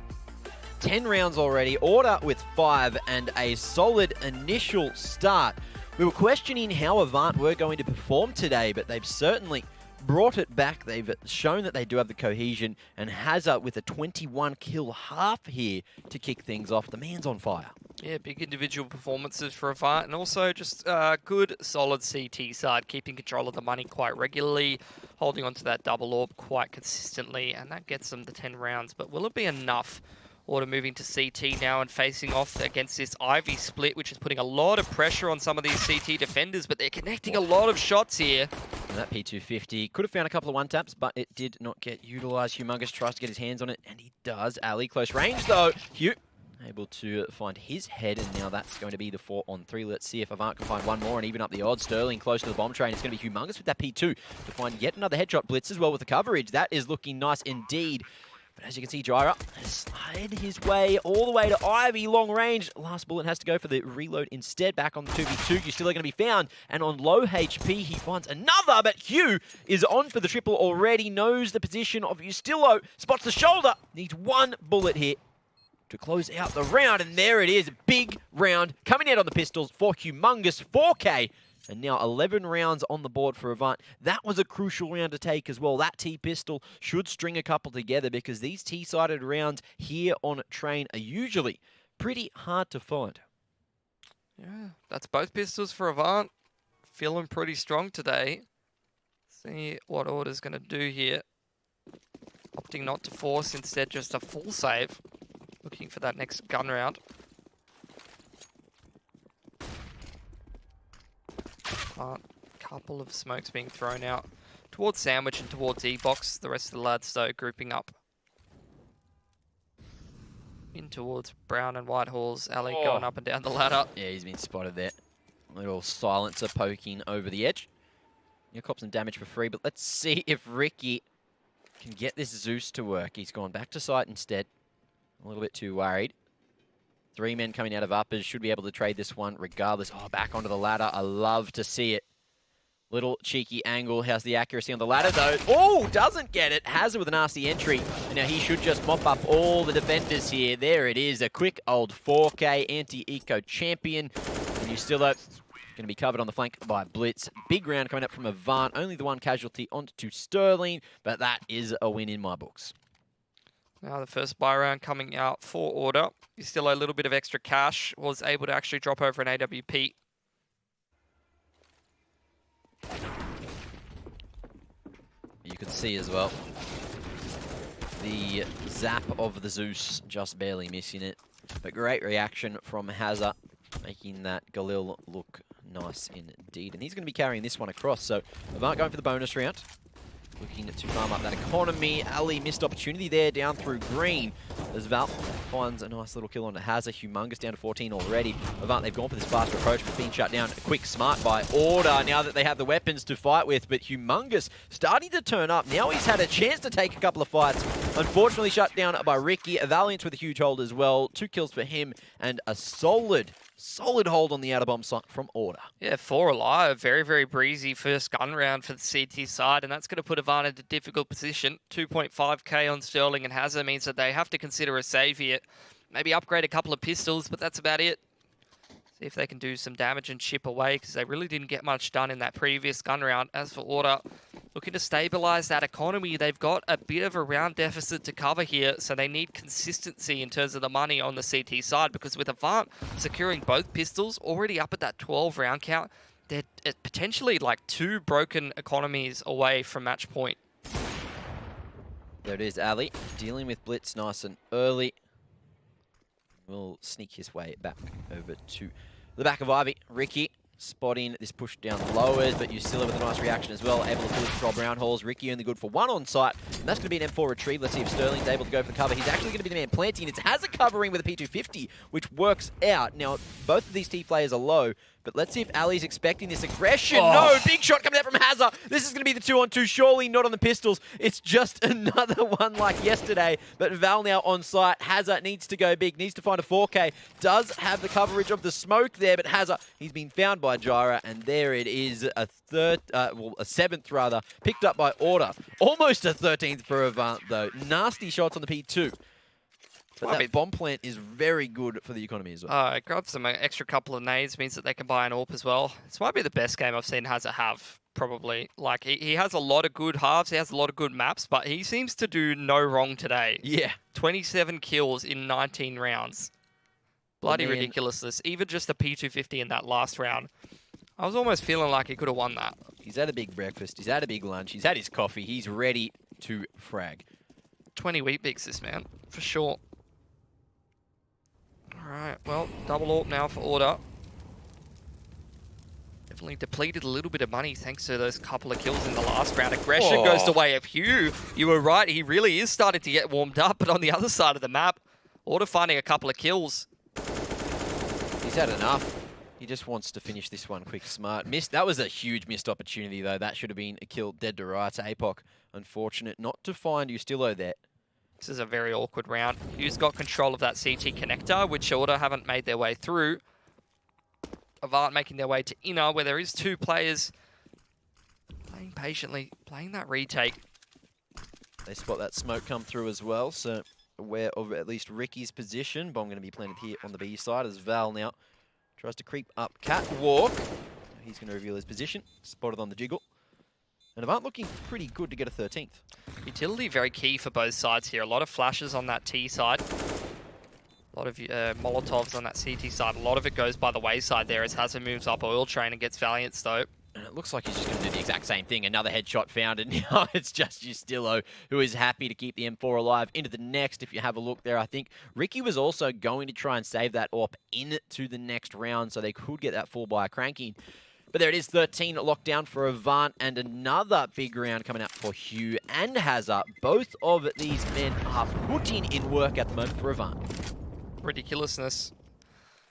10 rounds already, Order with 5, and a solid initial start. We were questioning how Avant were going to perform today, but they've certainly brought it back. They've shown that they do have the cohesion, and Hazard with a 21 kill half here to kick things off. The man's on fire. Yeah, big individual performances for Avant, and also just good, solid CT side, keeping control of the money quite regularly, holding onto that double orb quite consistently, and that gets them the 10 rounds. But will it be enough? Order moving to CT now and facing off against this Ivy split, which is putting a lot of pressure on some of these CT defenders, but they're connecting a lot of shots here. And that P250 could have found a couple of one-taps, but it did not get utilised. Humongous tries to get his hands on it, and he does. Ali, close range though. Hugh able to find his head, and now that's going to be the 4-on-3. Let's see if Avant can find one more and even up the odds. Sterling close to the bomb train. It's going to be humongous with that P2 to find yet another headshot. Blitz as well with the coverage. That is looking nice indeed. But as you can see, Jira has slid his way all the way to Ivy, long range. Last bullet has to go for the reload instead. Back on the 2v2, you're still going to be found. And on low HP, he finds another, but Hugh is on for the triple already, knows the position of Ustillo, spots the shoulder, needs one bullet here to close out the round. And there it is, a big round coming out on the pistols for humongous 4K. And now 11 rounds on the board for Avant. That was a crucial round to take as well. That T-pistol should string a couple together because these T-sided rounds here on Train are usually pretty hard to find. Yeah, that's both pistols for Avant. Feeling pretty strong today. See what Order's going to do here. Opting not to force, instead just a full save. Looking for that next gun round. Couple of smokes being thrown out towards Sandwich and towards E-Box. The rest of the lads, though, grouping up in towards Brown and Whitehall's alley, going up and down the ladder. Yeah, he's been spotted there. Little silencer poking over the edge. You'll cop some damage for free, but let's see if Ricky can get this Zeus to work. He's gone back to site instead. A little bit too worried. 3 men coming out of uppers. Should be able to trade this one regardless. Oh, back onto the ladder. I love to see it. Little cheeky angle. How's the accuracy on the ladder, though? Oh, doesn't get it. Hazard with a nasty entry. And now he should just mop up all the defenders here. There it is. A quick old 4K anti-eco champion. And you still going to be covered on the flank by Blitz. Big round coming up from Avant. Only the one casualty onto Sterling. But that is a win in my books. Now the first buy round coming out for Order. He's still a little bit of extra cash. Was able to actually drop over an AWP. You can see as well the zap of the Zeus, just barely missing it. But great reaction from Hazza, making that Galil look nice indeed. And he's going to be carrying this one across. So Avant going for the bonus round. Looking to farm up that economy. Ali missed opportunity there down through green. As Val finds a nice little kill onto Hazza. Humongous down to 14 already. Avant, they've gone for this faster approach, but being shut down. A quick smart by Order now that they have the weapons to fight with. But Humongous starting to turn up. Now he's had a chance to take a couple of fights. Unfortunately shut down by Ricky. A Valiant with a huge hold as well. 2 kills for him and a solid hold on the outer bomb site from Order. Yeah, 4 alive. Very, very breezy first gun round for the CT side, and that's going to put Avant in a difficult position. 2.5k on Sterling and Hazard means that they have to consider a save here. Maybe upgrade a couple of pistols, but that's about it. See if they can do some damage and chip away, because they really didn't get much done in that previous gun round. As for Order, looking to stabilize that economy, they've got a bit of a round deficit to cover here, so they need consistency in terms of the money on the CT side, because with Avant securing both pistols, already up at that 12 round count, they're potentially like 2 broken economies away from match point. There it is, Ali, dealing with Blitz nice and early. Will sneak his way back over to the back of Ivy. Ricky spotting this push down lowered, but you still have a nice reaction as well. Able to fully control Brown Halls. Ricky only good for 1 on site, and that's going to be an M4 retrieve. Let's see if Sterling's able to go for the cover. He's actually going to be the man planting. It's Hazard covering with a P250, which works out. Now, both of these T players are low, but let's see if Ali's expecting this aggression. Oh. No, big shot coming out from Hazard. This is going to be the 2-on-2, surely not on the pistols. It's just another one like yesterday, but Val now on site. Hazard needs to go big, needs to find a 4K. Does have the coverage of the smoke there, but Hazard, he's been found by Jira, and there it is, a 7th rather, picked up by Order. Almost a 13th for Avant though. Nasty shots on the P2. But that bomb plant is very good for the economy as well. Grab some extra couple of nades, means that they can buy an AWP as well. This might be the best game I've seen Hazard have, probably. Like, he has a lot of good halves, he has a lot of good maps, but he seems to do no wrong today. Yeah. 27 kills in 19 rounds. Bloody ridiculousness. Even just a P250 in that last round. I was almost feeling like he could have won that. He's had a big breakfast, he's had a big lunch, he's had his coffee, he's ready to frag. 20 wheat bix this man, for sure. Alright, well, double AWP now for Order. Definitely depleted a little bit of money thanks to those couple of kills in the last round. Aggression goes the way of Hugh. You were right, he really is starting to get warmed up, but on the other side of the map, Order finding a couple of kills. He's had enough. He just wants to finish this one quick, smart. That was a huge missed opportunity, though. That should have been a kill dead to rights. APOC, unfortunate not to find Ustillo there. This is a very awkward round. Hughes got control of that CT connector, which Order haven't made their way through. AVANT making their way to inner, where there is 2 players playing patiently, playing that retake. They spot that smoke come through as well, so aware of at least Ricky's position. Bomb going to be planted here on the B side as Val now tries to creep up catwalk. He's going to reveal his position, spotted on the jiggle. And AVANT looking pretty good to get a 13th. Utility very key for both sides here. A lot of flashes on that T side. A lot of Molotovs on that CT side. A lot of it goes by the wayside there as Hazard moves up Oil Train and gets Valiant Stope. And it looks like he's just going to do the exact same thing. Another headshot found, and now it's just Ustillo who is happy to keep the M4 alive. Into the next, if you have a look there, I think Ricky was also going to try and save that AWP into the next round so they could get that full buy cranking. But there it is, 13 locked down for AVANT, and another big round coming out for Hugh and Hazard. Both of these men are putting in work at the moment for AVANT. Ridiculousness.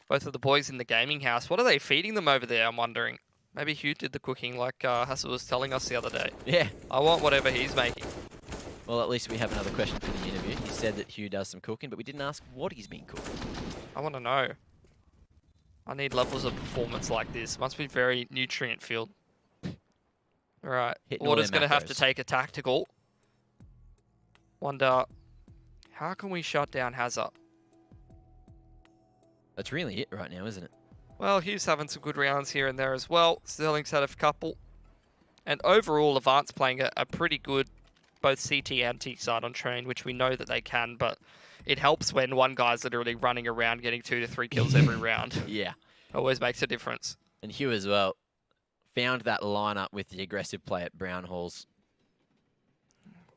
Both of the boys in the gaming house. What are they feeding them over there, I'm wondering? Maybe Hugh did the cooking like Hassel was telling us the other day. Yeah. I want whatever he's making. Well, at least we have another question for the interview. He said that Hugh does some cooking, but we didn't ask what he's been cooking. I want to know. I need levels of performance like this. Must be very nutrient-filled. Alright, Order's going to have to take a tactical. Wonder, how can we shut down Hazard? That's really it right now, isn't it? Well, Hugh's having some good rounds here and there as well. Sterling's had a couple. And overall, AVANT's playing a pretty good both CT and T side on train, which we know that they can, but it helps when one guy's literally running around getting 2 to 3 kills every round. Yeah. Always makes a difference. And Hugh as well found that lineup with the aggressive play at Brown Halls.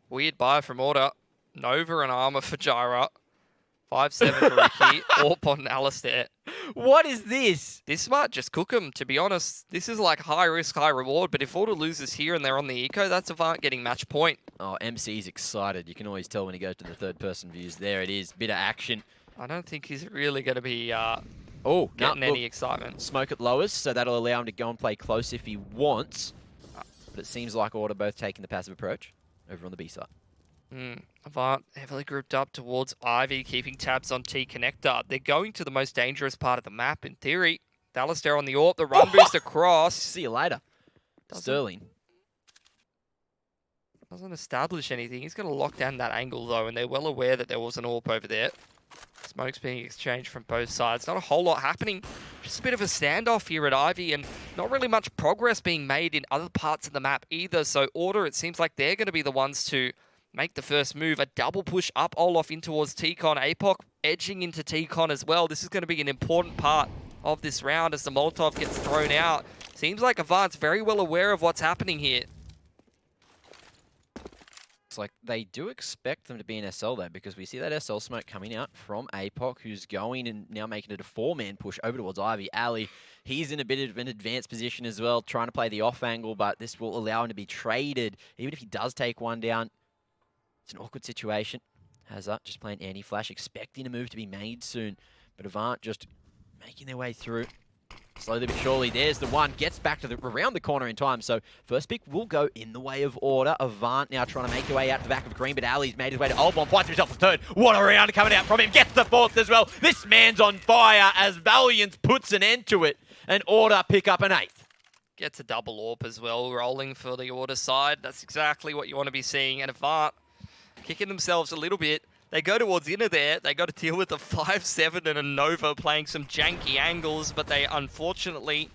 Weird buy from Order. Nova and Armor for Jira. 5-7 for Ricky. AWP on Alistair. What is this? This might just cook him, to be honest. This is like high risk, high reward, but if Order loses here and they're on the eco, that's AVANT getting match point. Oh, MC's excited. You can always tell when he goes to the third person views. There it is. Bit of action. I don't think he's really going to be getting any excitement. Smoke at lowers, so that'll allow him to go and play close if he wants. But it seems like Order both taking the passive approach over on the B side. AVANT heavily grouped up towards Ivy, keeping tabs on T connector. They're going to the most dangerous part of the map, in theory. Alistair on the AWP, the run boost across. See you later. Sterling. Doesn't establish anything. He's going to lock down that angle, though, and they're well aware that there was an AWP over there. Smoke's being exchanged from both sides. Not a whole lot happening. Just a bit of a standoff here at Ivy, and not really much progress being made in other parts of the map either. So Order, it seems like they're going to be the ones to make the first move. A double push up Olaf in towards T-Con. APOC edging into T-Con as well. This is going to be an important part of this round as the Molotov gets thrown out. Seems like AVANT's very well aware of what's happening here. It's like they do expect them to be in SL though, because we see that SL smoke coming out from APOC, who's going and now making it a 4-man push over towards Ivy. Ali, he's in a bit of an advanced position as well, trying to play the off angle, but this will allow him to be traded. Even if he does take one down, it's an awkward situation. Hazard just playing anti-flash, expecting a move to be made soon. But AVANT just making their way through. Slowly but surely, there's the one. Gets back to around the corner in time. So first pick will go in the way of Order. AVANT now trying to make their way out the back of green, but Ali's made his way to Oldbomb. Finds himself a third. What a round coming out from him. Gets the fourth as well. This man's on fire as Valiant puts an end to it. And Order pick up an 8th. Gets a double AWP as well, rolling for the Order side. That's exactly what you want to be seeing. And AVANT kicking themselves a little bit. They go towards inner there. They got to deal with a 5-7 and a Nova playing some janky angles, but they unfortunately,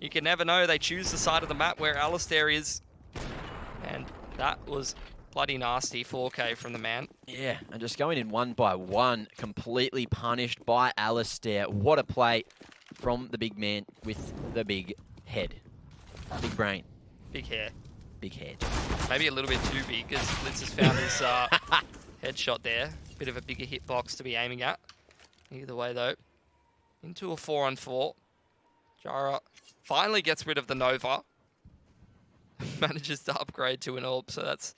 you can never know, they choose the side of the map where Alistair is. And that was bloody nasty 4K from the man. Yeah, and just going in one by one, completely punished by Alistair. What a play from the big man with the big head. Big brain. Big hair. Big head. Maybe a little bit too big, as Blitz has found his headshot there. Bit of a bigger hitbox to be aiming at. Either way, though. Into a 4-on-4. Jara finally gets rid of the Nova. Manages to upgrade to an AWP, so that's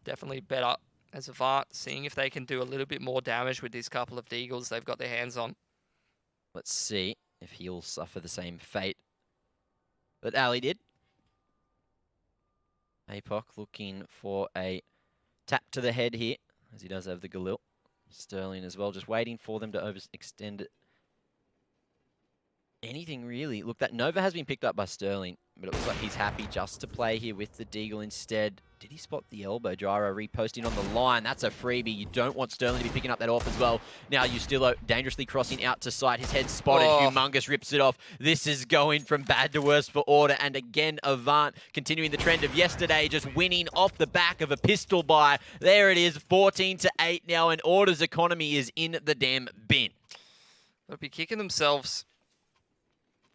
definitely better. as Avant, seeing if they can do a little bit more damage with these couple of Deagles they've got their hands on. Let's see if he'll suffer the same fate that Ali did. APOC looking for a tap to the head here, as he does have the Galil. Sterling as well, just waiting for them to overextend it. Anything really. Look, that Nova has been picked up by Sterling, but it looks like he's happy just to play here with the Deagle instead. Did he spot the elbow? Gyro reposting on the line. That's a freebie. You don't want Sterling to be picking up that off as well. Now Ustillo dangerously crossing out to sight. His head spotted. Oh. Humongous rips it off. This is going from bad to worse for Order. And again, Avant continuing the trend of yesterday, just winning off the back of a pistol buy. There it is, 14-8 now, and Order's economy is in the damn bin. They'll be kicking themselves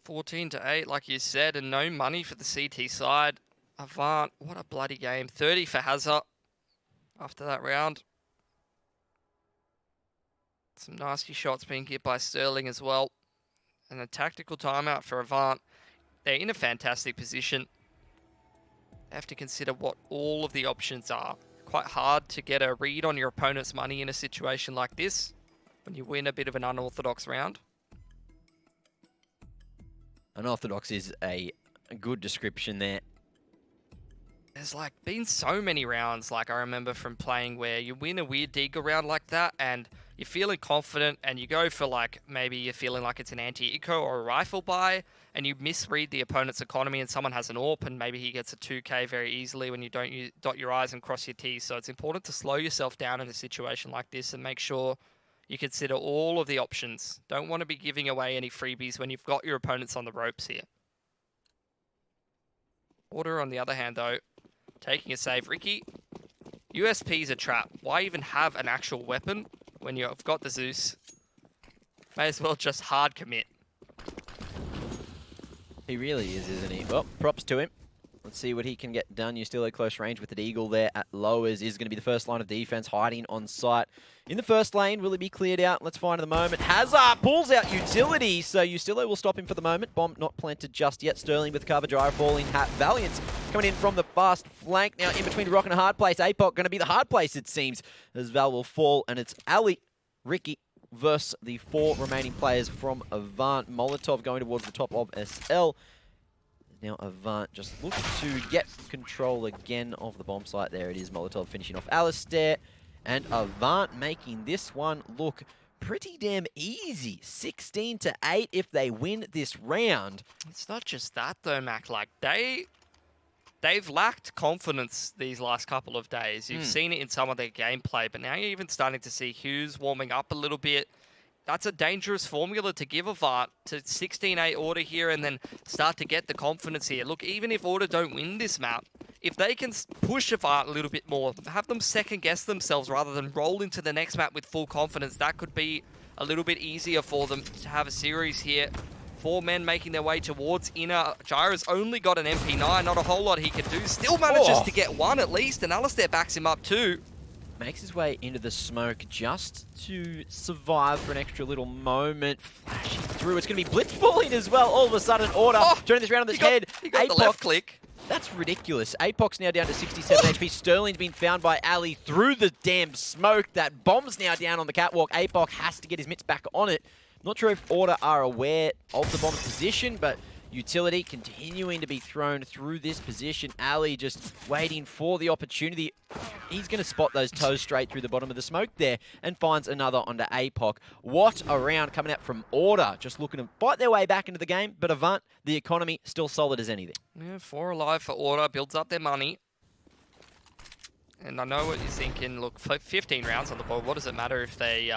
14-8, like you said, and no money for the CT side. Avant, what a bloody game. 30 for Hazard after that round. Some nasty shots being hit by Sterling as well. And a tactical timeout for Avant. They're in a fantastic position. They have to consider what all of the options are. Quite hard to get a read on your opponent's money in a situation like this when you win a bit of an unorthodox round. Unorthodox is a good description there. There's like been so many rounds, like I remember from playing, where you win a weird Deagle round like that and you're feeling confident and you go for like, maybe you're feeling like it's an anti-eco or a rifle buy and you misread the opponent's economy and someone has an AWP and maybe he gets a 2k very easily when you don't dot your I's and cross your T's. So it's important to slow yourself down in a situation like this and make sure you consider all of the options. Don't want to be giving away any freebies when you've got your opponents on the ropes here. Order, on the other hand, though, taking a save. Ricky, USP is a trap. Why even have an actual weapon when you've got the Zeus? May as well just hard commit. He really is, isn't he? Well, props to him. Let's see what he can get done. You're still at close range with an Eagle there at lowers. Is going to be the first line of defense, hiding on site. In the first lane, will it be cleared out? Let's find at the moment. Hazard pulls out Utility, so Ustillo will stop him for the moment. Bomb not planted just yet. Sterling with cover, Gyro falling. Valiant coming in from the fast flank. Now in between rock and a hard place. APOC going to be the hard place, it seems, as Val will fall. And it's Ali, Ricky, versus the 4 remaining players from Avant. Molotov going towards the top of SL. Now Avant just looking to get control again of the bomb site. There it is, Molotov finishing off Alistair. And Avant making this one look pretty damn easy. 16-8 if they win this round. It's not just that though, Mac. Like they've lacked confidence these last couple of days. You've seen it in some of their gameplay, but now you're even starting to see Hughes warming up a little bit. That's a dangerous formula to give Avant to 16-8 Order here and then start to get the confidence here. Look, even if Order don't win this map, if they can push Avant a little bit more, have them second-guess themselves rather than roll into the next map with full confidence, that could be a little bit easier for them to have a series here. 4 men making their way towards inner. Gyro's only got an MP9, not a whole lot he can do. Still manages to get one at least, and Alistair backs him up too. Makes his way into the smoke just to survive for an extra little moment. Flashing through. It's going to be blitzballing as well. All of a sudden, Order turning this round on his head. He got the left click. That's ridiculous. APOC's now down to 67 HP. Sterling's been found by Ali through the damn smoke. That bomb's now down on the catwalk. APOC has to get his mitts back on it. Not sure if Order are aware of the bomb's position, but Utility continuing to be thrown through this position. Ali just waiting for the opportunity. He's going to spot those toes straight through the bottom of the smoke there and finds another onto APOC. What a round coming out from Order. Just looking to fight their way back into the game. But Avant, the economy, still solid as anything. Yeah, 4 alive for Order. Builds up their money. And I know what you're thinking. Look, 15 rounds on the board. What does it matter if they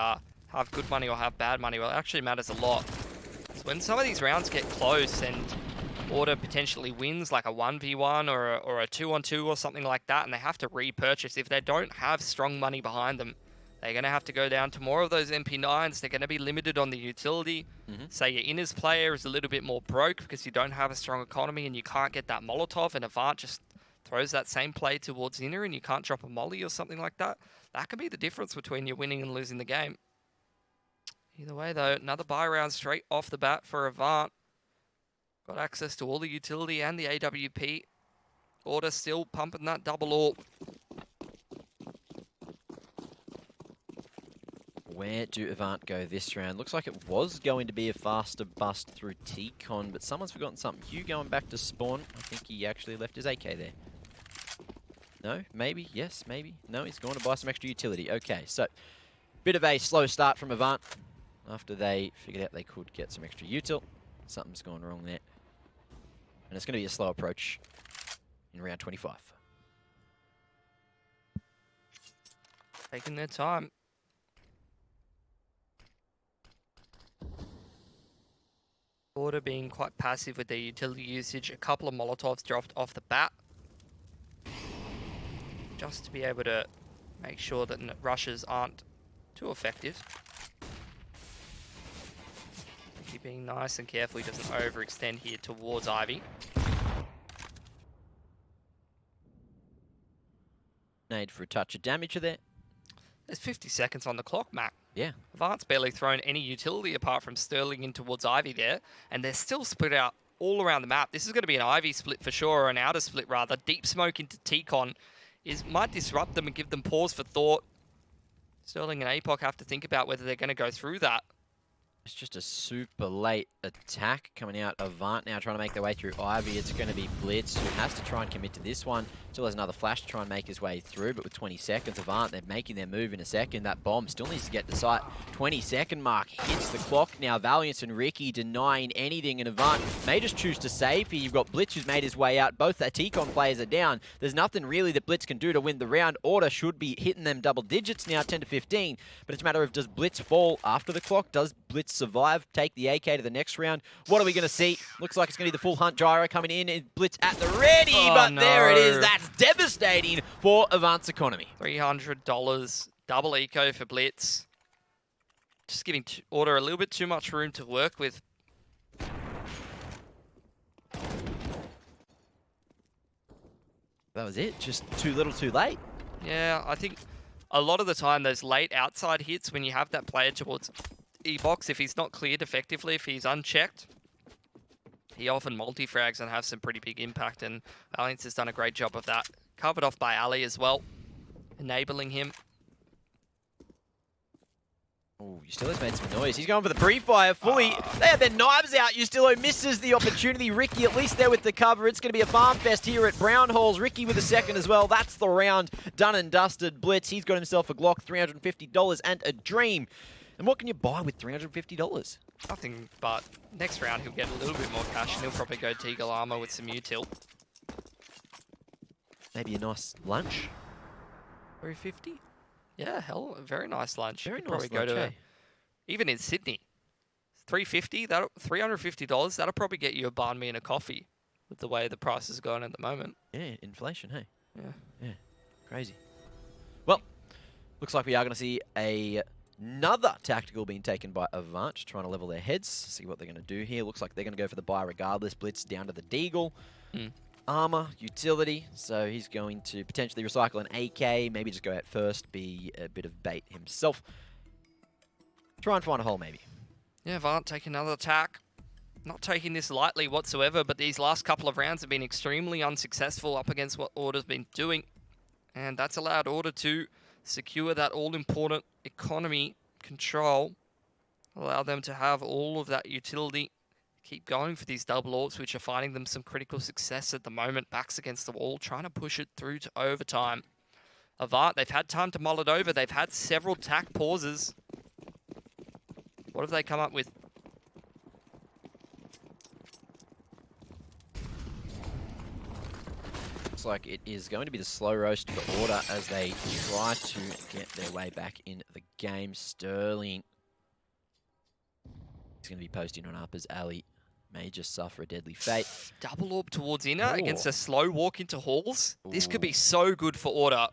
have good money or have bad money? Well, it actually matters a lot. When some of these rounds get close and Order potentially wins like a 1v1 or a 2-on-2 or something like that, and they have to repurchase, if they don't have strong money behind them, they're going to have to go down to more of those MP9s. They're going to be limited on the utility. Say your inners player is a little bit more broke because you don't have a strong economy and you can't get that Molotov, and Avant just throws that same play towards inner and you can't drop a molly or something like that. That could be the difference between you winning and losing the game. Either way, though, another buy round straight off the bat for Avant. Got access to all the utility and the AWP. Order still pumping that double AWP. Where do Avant go this round? Looks like it was going to be a faster bust through T-Con, but someone's forgotten something. Hugh going back to spawn. I think he actually left his AK there. No? Maybe? Yes? Maybe? No, he's going to buy some extra utility. Okay, so bit of a slow start from Avant after they figured out they could get some extra util. Something's gone wrong there. And it's going to be a slow approach in round 25. Taking their time. Order being quite passive with their utility usage. A couple of Molotovs dropped off the bat. Just to be able to make sure that rushes aren't too effective. Keeping nice and careful he doesn't overextend here towards Ivy. Nade for a touch of damage there. There's 50 seconds on the clock, Matt. Yeah. Avant's barely thrown any utility apart from Sterling in towards Ivy there, and they're still split out all around the map. This is going to be an Ivy split for sure, or an outer split rather. Deep smoke into T-Con might disrupt them and give them pause for thought. Sterling and APOC have to think about whether they're going to go through that. It's just a super late attack coming out of Avant now, trying to make their way through Ivy. It's going to be Blitz, who has to try and commit to this one. Still has another flash to try and make his way through, but with 20 seconds, Avant, they're making their move in a second. That bomb still needs to get to site. 20-second mark hits the clock now. Valiance and Ricky denying anything, and Avant may just choose to save here. You've got Blitz who's made his way out. Both the T-Con players are down. There's nothing really that Blitz can do to win the round. Order should be hitting them double digits now, 10 to 15, but it's a matter of, does Blitz fall after the clock? Does Blitz survive, take the AK to the next round? What are we going to see? Looks like it's going to be the full hunt gyro coming in, and Blitz at the ready, but no. there it is. That's devastating for Avant's economy. $300, double eco for Blitz. Just giving Order a little bit too much room to work with. That was it. Just too little too late. Yeah, I think a lot of the time those late outside hits, when you have that player towards E-box, if he's not cleared effectively, if he's unchecked, he often multi-frags and has some pretty big impact, and Valiance has done a great job of that. Covered off by Ali as well, enabling him. Oh, Justillo's made some noise. He's going for the pre-fire fully. They have their knives out. Justillo misses the opportunity. Ricky at least there with the cover. It's going to be a farm fest here at Brown Halls. Ricky with a second as well. That's the round done and dusted. Blitz, he's got himself a Glock, $350 and a Dream. And what can you buy with $350? Nothing, but next round he'll get a little bit more cash, and he'll probably go Teagle Armor with some util. Maybe a nice lunch. 350? Yeah, hell, a very nice lunch. Very You'd nice probably lunch, go to, eh? even in Sydney, $350, that'll probably get you a banh mi and a coffee with the way the price is going at the moment. Yeah, inflation, hey? Yeah. Yeah, crazy. Well, looks like we are going to see another tactical being taken by Avant, trying to level their heads, see what they're going to do here. Looks like they're going to go for the buy regardless. Blitz down to the Deagle. Armor, utility, so he's going to potentially recycle an AK, maybe just go out first, be a bit of bait himself. Try and find a hole, maybe. Yeah, Avant taking another attack. Not taking this lightly whatsoever, but these last couple of rounds have been extremely unsuccessful up against what Order's been doing. And that's allowed Order to secure that all-important economy control. Allow them to have all of that utility. Keep going for these double AWPs, which are finding them some critical success at the moment. Backs against the wall, trying to push it through to overtime. Avant, they've had time to mull it over. They've had several tack pauses. What have they come up with? Looks like it is going to be the slow roast for Order as they try to get their way back in the game. Sterling is going to be posting on up as Ali may just suffer a deadly fate. Double AWP towards inner Ooh. against a slow walk into halls. This could Ooh. be so good for Order.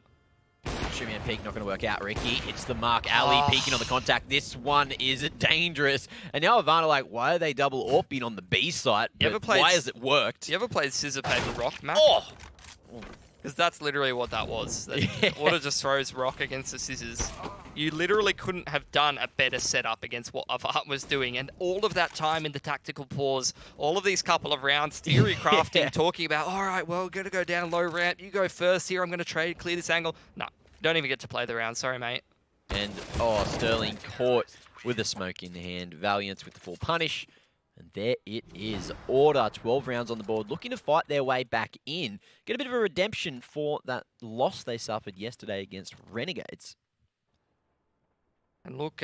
Shimmy and peek not going to work out. Ricky hits the mark. Ali peeking on the contact. This one is dangerous. And now Avant are like, why are they double AWPing on the B site? Why has it worked? You ever played Scissor Paper Rock, Matt? Oh! Because that's literally what that was. Yeah. Order just throws rock against the scissors. You literally couldn't have done a better setup against what Avant was doing. And all of that time in the tactical pause, all of these couple of rounds, theory crafting, talking about, all right, well, we're going to go down low ramp. You go first here. I'm going to trade, clear this angle. No, don't even get to play the round. Sorry, mate. And, oh, Sterling caught with the smoke in the hand. Valiance with the full punish. And there it is. Order, 12 rounds on the board, looking to fight their way back in. Get a bit of a redemption for that loss they suffered yesterday against Renegades. And look,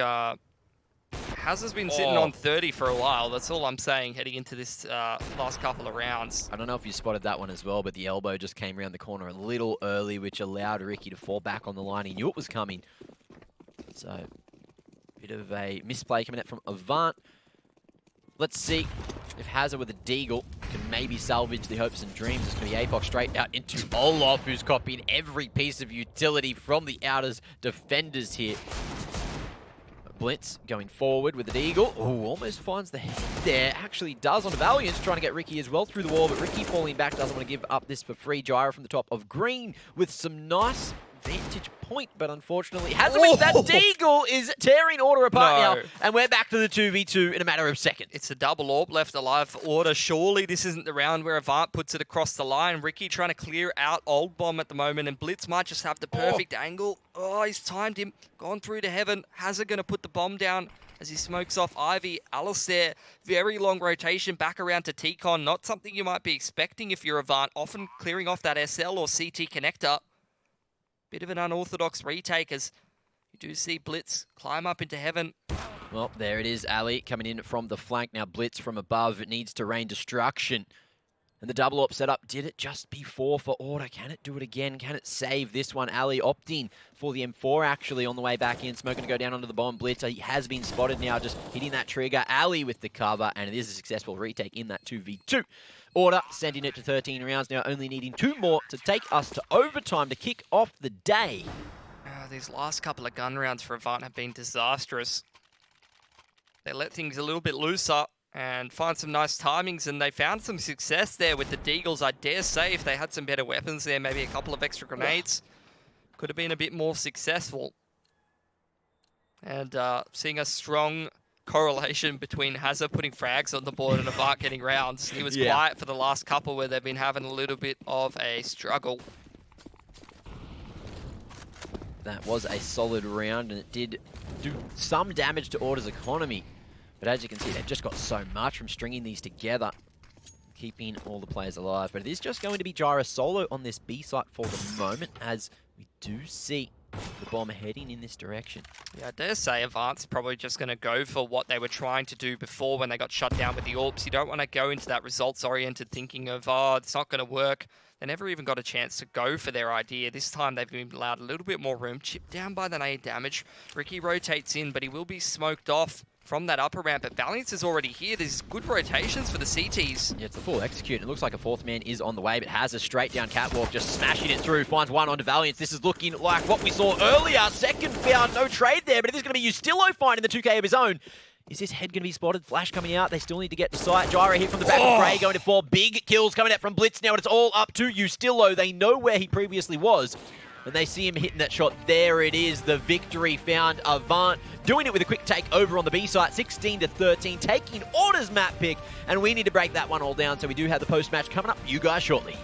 Hazard's been sitting on 30 for a while. That's all I'm saying heading into this last couple of rounds. I don't know if you spotted that one as well, but the elbow just came around the corner a little early, which allowed Ricky to fall back on the line. He knew it was coming. So, bit of a misplay coming out from Avant. Let's see if Hazard with a Deagle can maybe salvage the hopes and dreams. It's going to be Apoc straight out into Olaf, who's copying every piece of utility from the Outers defenders here. Blitz going forward with the Deagle. Oh, almost finds the head there. Actually does on Valiance, trying to get Ricky as well through the wall, but Ricky falling back, doesn't want to give up this for free. Gyro from the top of green with some nice vantage point, but unfortunately Hazard with that Deagle is tearing Order apart now, and we're back to the 2v2 in a matter of seconds. It's a double orb left alive for Order. Surely this isn't the round where Avant puts it across the line. Ricky trying to clear out Old Bomb at the moment, and Blitz might just have the perfect angle. Oh, he's timed him. Gone through to heaven. Hazard going to put the bomb down as he smokes off Ivy. Alistair, very long rotation back around to T-Con. Not something you might be expecting if you're Avant. Often clearing off that SL or CT connector. Bit of an unorthodox retake as you do see Blitz climb up into heaven. Well, there it is, Ali coming in from the flank. Now Blitz from above. It needs to rain destruction. And the double op setup did it just before for Order. Can it do it again? Can it save this one? Ali opting for the M4 actually on the way back in. Smoking to go down onto the bomb. Blitz, he has been spotted now, just hitting that trigger. Ali with the cover, and it is a successful retake in that 2v2. Order sending it to 13 rounds now, only needing 2 more to take us to overtime to kick off the day. These last couple of gun rounds for Avant have been disastrous. They let things a little bit looser and find some nice timings, and they found some success there with the Deagles. I dare say if they had some better weapons there, maybe a couple of extra grenades, could have been a bit more successful. And seeing a strong correlation between Hazard putting frags on the board and Avant getting rounds. He was quiet for the last couple where they've been having a little bit of a struggle. That was a solid round, and it did do some damage to Order's economy. But as you can see, they've just got so much from stringing these together, keeping all the players alive. But it is just going to be Gyro solo on this B site for the moment, as we do see the bomb heading in this direction. Yeah, I dare say Avant's probably just going to go for what they were trying to do before when they got shut down with the AWPs. You don't want to go into that results-oriented thinking of, oh, it's not going to work. They never even got a chance to go for their idea. This time they've been allowed a little bit more room. Chipped down by the nade damage. Ricky rotates in, but he will be smoked off from that upper ramp, but Valiance is already here. There's good rotations for the CTs. Yeah, it's a full execute. It looks like a fourth man is on the way, but has a straight down catwalk, just smashing it through. Finds one onto Valiance. This is looking like what we saw earlier. Second found, no trade there, but it is going to be Ustillo finding the 2K of his own. Is this head going to be spotted? Flash coming out. They still need to get to sight. Gyro hit from the back of Prey, going to 4. Big kills coming out from Blitz now, and it's all up to Ustillo. They know where he previously was, and they see him hitting that shot. There it is, the victory found. Avant doing it with a quick take over on the B site, 16-13, taking Order's map pick, and we need to break that one all down, so we do have the post-match coming up for you guys shortly.